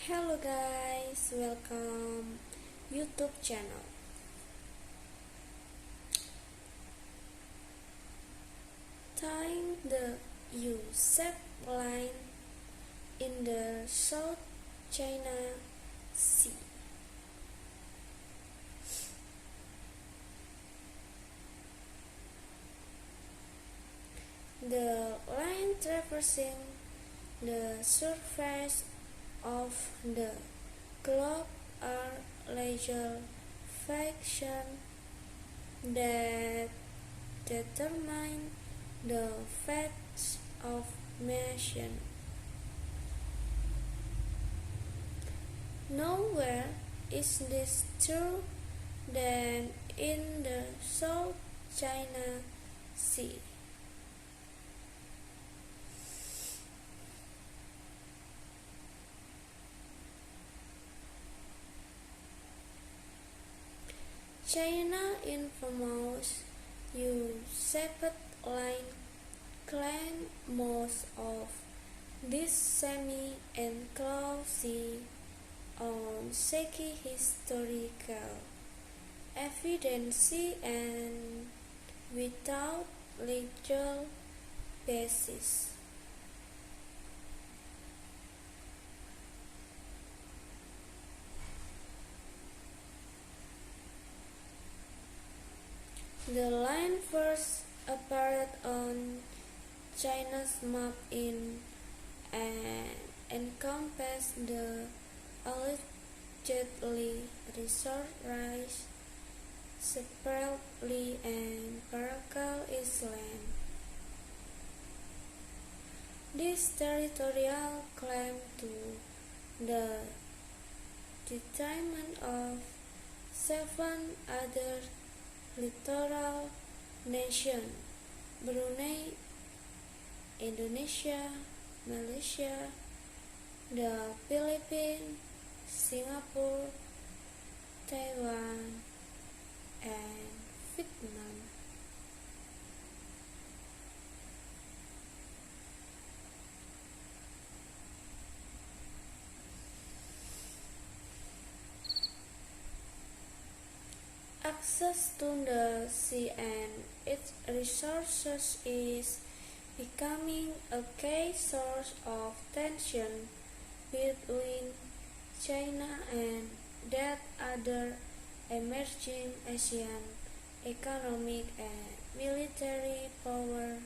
Hello guys, welcome YouTube channel. Tying the U-shaped line in the South China Sea. The line traversing the surface of the globe are legal factions that determine the fate of nations. Nowhere is this true than in the South China Sea. China infamous U-shaped line claimed most of this semi-enclosed sea on shaky historical evidence and without legal basis. The line first appeared on China's map in and encompassed the allegedly resource separately and Paracal Island. This territorial claim to the detriment of 7 other littoral nations: Brunei, Indonesia, Malaysia, the Philippines, Singapore, Taiwan, and Vietnam. Access to the sea and its resources is becoming a key source of tension between China and that other emerging Asian economic and military power,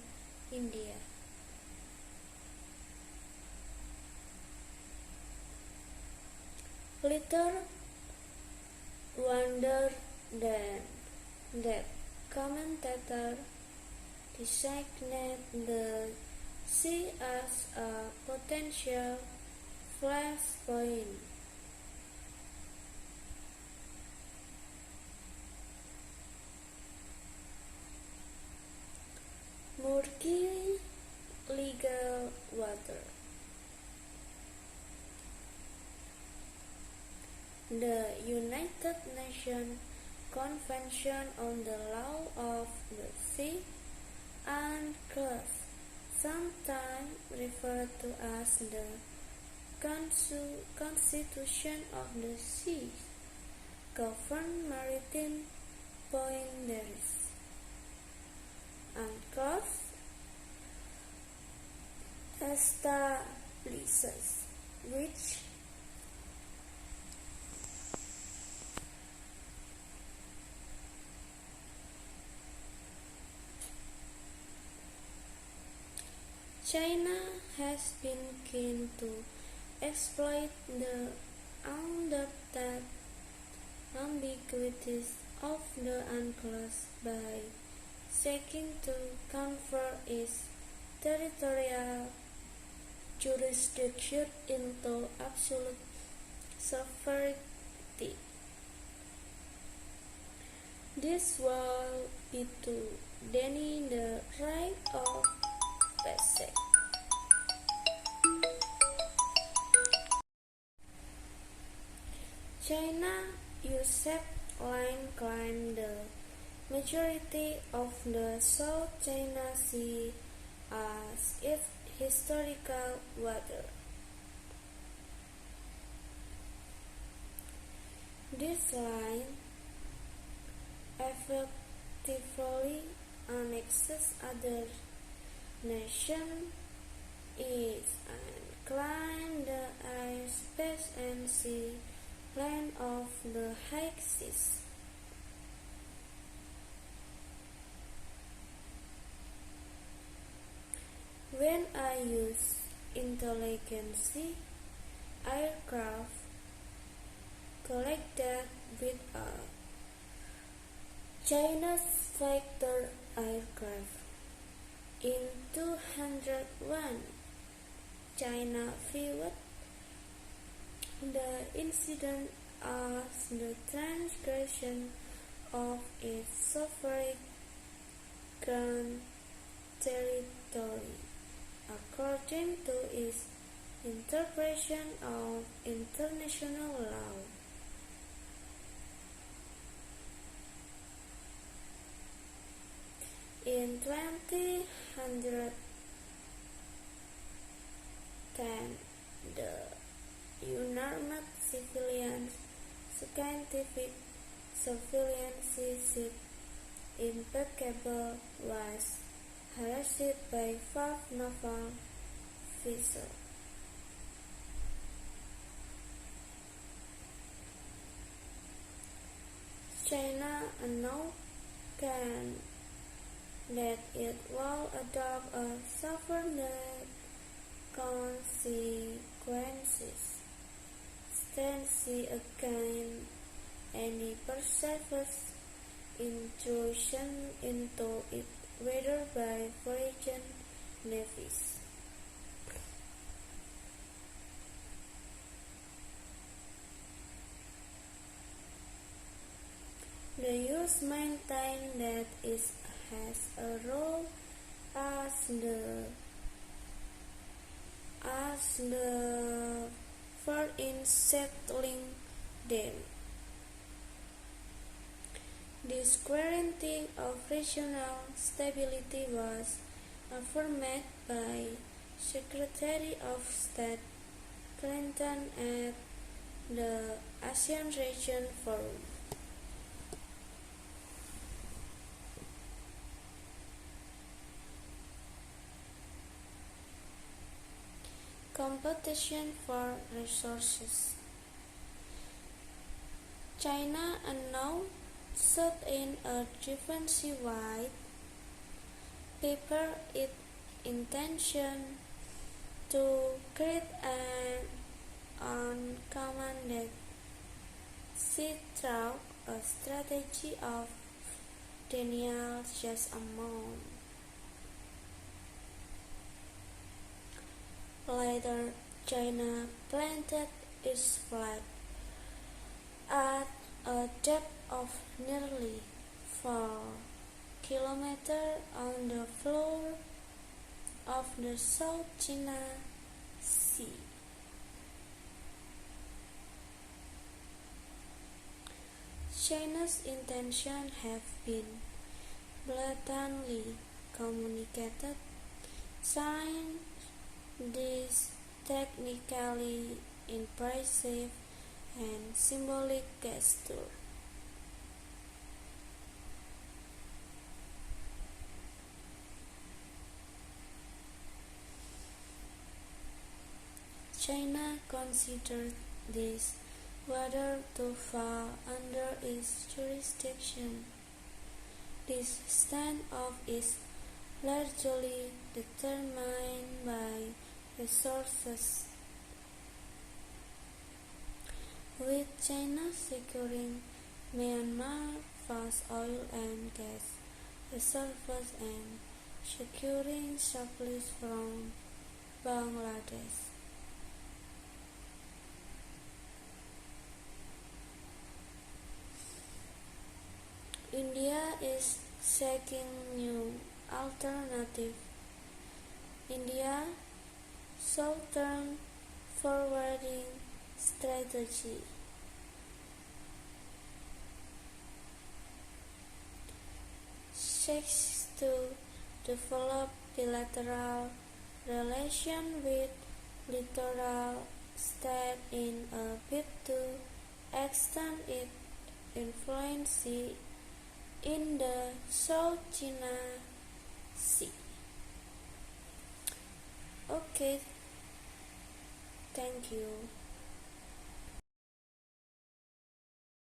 India. Little wonder then that commentator designated the sea as a potential flashpoint. Murky legal water. The United Nations Convention on the Law of the Sea, UNCLOS, sometimes referred to as the Constitution of the Seas, govern maritime boundaries. UNCLOS establishes which China has been keen to exploit the undoubted ambiguities of the UNCLOS by seeking to convert its territorial jurisdiction into absolute sovereignty. This will be to deny the right of passage. China U-shaped line claimed the majority of the South China Sea as its historical water. This line effectively annexes other nations east and claimed the airspace and sea lane of the high seas. When I use intelligence aircraft collected with a China's fighter aircraft in 201, China viewed the incident as the transgression of its sovereign territory, according to its interpretation of international law. In 2010, the unarmed civilian scientific surveillance ship Impeccable was harassed by 5 naval vessels. China announced that it will adopt a subordinate consequences stance against any perceived intrusion into its waters by foreign navies. The U.S. maintained that it has a role as the first in settling them. This guarantee of regional stability was affirmed by Secretary of State Clinton at the ASEAN Region Forum. Competition for resources. China announced in a defense-wide paper its intention to create an uncommanded sea through a strategy of denial just amount. Later, China planted its flag at a depth of nearly 4 kilometers on the floor of the South China Sea. China's intentions have been blatantly communicated since this technically impressive and symbolic gesture. China considered this water to fall under its jurisdiction. This standoff is largely determined by resources, with China securing Myanmar vast oil and gas reserves and securing supplies from Bangladesh. India is seeking new alternative. India Southern Forwarding Strategy seeks to develop bilateral relations with littoral states in a bid to extend its influence in the South China Sea. Okay, thank you.